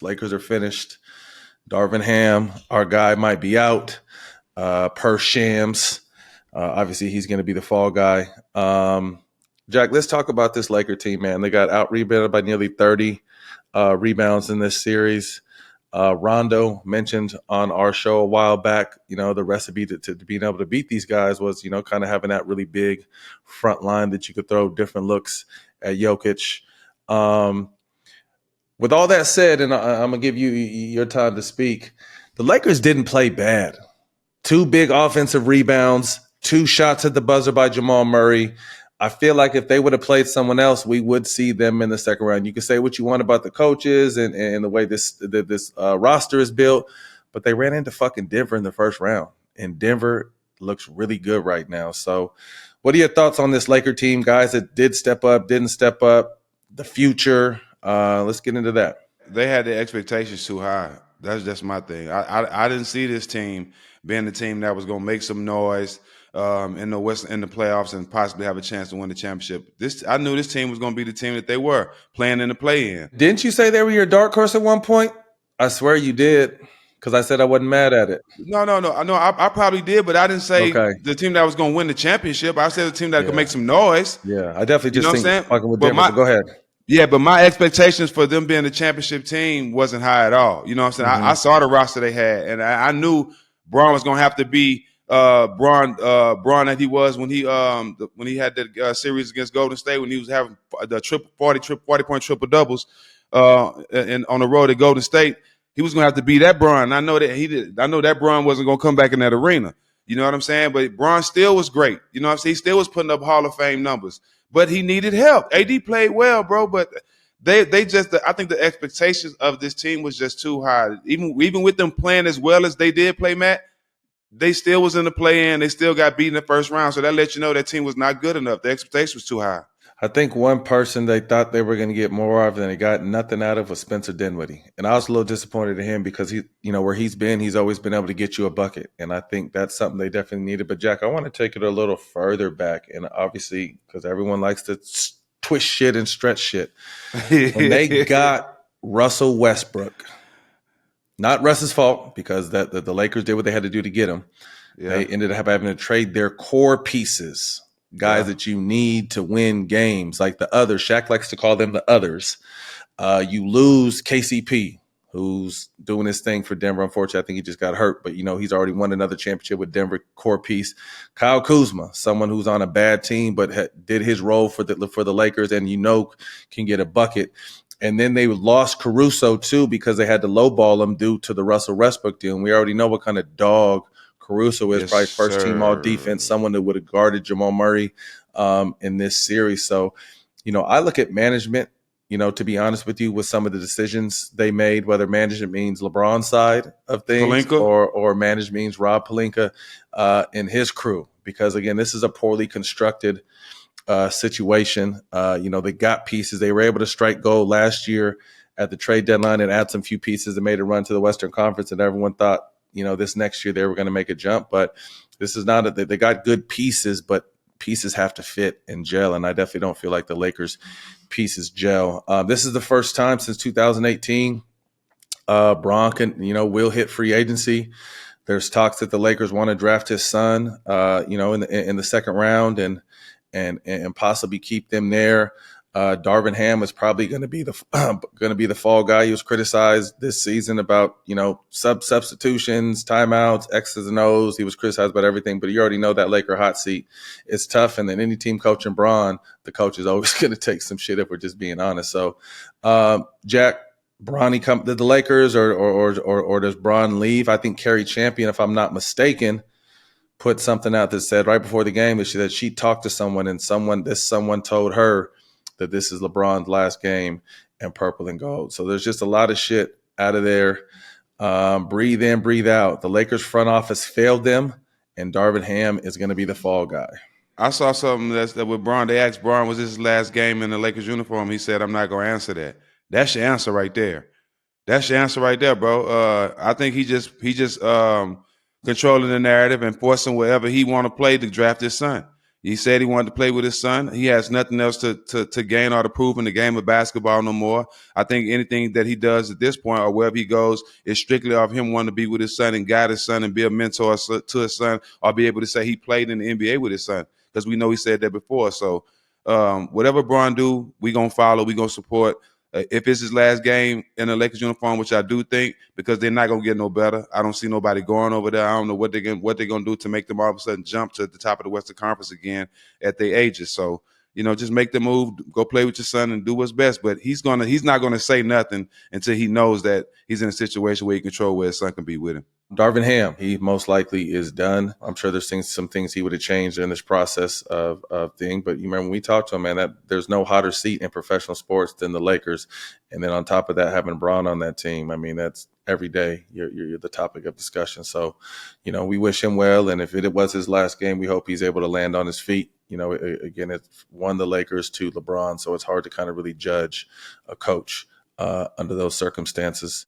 Lakers are finished. Darvin Ham, our guy, might be out. Per Shams, obviously he's going to be the fall guy. Jack, let's talk about this Laker team, man. They got out rebounded by nearly 30 rebounds in this series. Rondo mentioned on our show a while back, the recipe to being able to beat these guys was, kind of having that really big front line that you could throw different looks at Jokic. With all that said, and I'm going to give you your time to speak, the Lakers didn't play bad. 2 big offensive rebounds, 2 shots at the buzzer by Jamal Murray. I feel like if they would have played someone else, we would see them in the second round. You can say what you want about the coaches and the way this roster is built, but they ran into fucking Denver in the first round, and Denver looks really good right now. So what are your thoughts on this Laker team, guys that did step up, didn't step up, the future? Let's get into that. They had their expectations too high. That's my thing. I didn't see this team being the team that was going to make some noise in the playoffs and possibly have a chance to win the championship. I knew this team was going to be the team that they were playing in the play-in. Didn't you say they were your dark horse at one point? I swear you did, because I said I wasn't mad at it. No. I probably did, but I didn't say the team that was going to win the championship. I said the team that could make some noise. Yeah, I definitely just think fucking with Denver. Go ahead. Yeah, but my expectations for them being the championship team wasn't high at all. You know what I'm saying? Mm-hmm. I saw the roster they had, and I knew Bron was going to have to be Bron that he was when he had the series against Golden State, when he was having the 40-point triple doubles and on the road at Golden State. He was going to have to be that Bron. I know that he did. I know that Bron wasn't going to come back in that arena. You know what I'm saying? But Bron still was great. You know what I'm saying? He still was putting up Hall of Fame numbers. But he needed help. AD played well, bro, but they just I think the expectations of this team was just too high. Even with them playing as well as they did play, Matt, they still was in the play-in. They still got beat in the first round. So that let you know that team was not good enough. The expectation was too high. I think one person they thought they were going to get more of than they got nothing out of was Spencer Dinwiddie. And I was a little disappointed in him because he, where he's been, he's always been able to get you a bucket. And I think that's something they definitely needed. But Jack, I want to take it a little further back. And obviously, because everyone likes to twist shit and stretch shit. When they got Russell Westbrook, not Russ's fault, because the Lakers did what they had to do to get him. Yeah. They ended up having to trade their core pieces. Guys that you need to win games, like the others. Shaq likes to call them the others. You lose KCP, who's doing his thing for Denver. Unfortunately, I think he just got hurt, but he's already won another championship with Denver. Core piece. Kyle Kuzma, someone who's on a bad team but did his role for the Lakers, and can get a bucket. And then they lost Caruso too because they had to lowball him due to the Russell Westbrook deal. And we already know what kind of dog Caruso is, probably first team all defense, someone that would have guarded Jamal Murray in this series. So, I look at management, to be honest with you, with some of the decisions they made, whether management means LeBron's side of things or management means Rob Pelinka and his crew. Because, again, this is a poorly constructed situation. They got pieces. They were able to strike gold last year at the trade deadline and add some few pieces that made a run to the Western Conference, and everyone thought, this next year they were going to make a jump, but this is not they got good pieces, but pieces have to fit and gel. And I definitely don't feel like the Lakers pieces gel. This is the first time since 2018. Bron will hit free agency. There's talks that the Lakers want to draft his son, in the second round and possibly keep them there. Darvin Ham is probably going to be the fall guy. He was criticized this season about substitutions, timeouts, X's and O's. He was criticized about everything, but you already know that Laker hot seat is tough. And then any team coaching Bron, the coach is always going to take some shit if we're just being honest. So, Jack, Bronny come to the Lakers, or does Bron leave? I think Carrie Champion, if I'm not mistaken, put something out that said right before the game that she talked to someone, and someone told her that this is LeBron's last game in purple and gold. So there's just a lot of shit out of there. Breathe in, breathe out. The Lakers front office failed them, and Darvin Ham is going to be the fall guy. I saw something that with Bron. They asked Bron, was this his last game in the Lakers uniform? He said, I'm not going to answer that. That's your answer right there. That's your answer right there, bro. I think he just controlling the narrative and forcing whatever he want to play to draft his son. He said he wanted to play with his son. He has nothing else to gain or to prove in the game of basketball no more. I think anything that he does at this point or wherever he goes is strictly off him wanting to be with his son and guide his son and be a mentor to his son, or be able to say he played in the NBA with his son, because we know he said that before. So whatever Bron do, we going to follow, we going to support. If it's his last game in a Lakers uniform, which I do think, because they're not gonna get no better. I don't see nobody going over there. I don't know what they're gonna do to make them all of a sudden jump to the top of the Western Conference again at their ages. So just make the move, go play with your son, and do what's best. But he's not gonna say nothing until he knows that he's in a situation where he control where his son can be with him. Darvin Ham, he most likely is done. I'm sure there's some things he would have changed in this process of thing. But you remember when we talked to him, man, that there's no hotter seat in professional sports than the Lakers. And then on top of that, having Bron on that team, I mean, that's every day you're the topic of discussion. So, we wish him well. And if it was his last game, we hope he's able to land on his feet. Again, it's one the Lakers, to LeBron. So it's hard to kind of really judge a coach under those circumstances.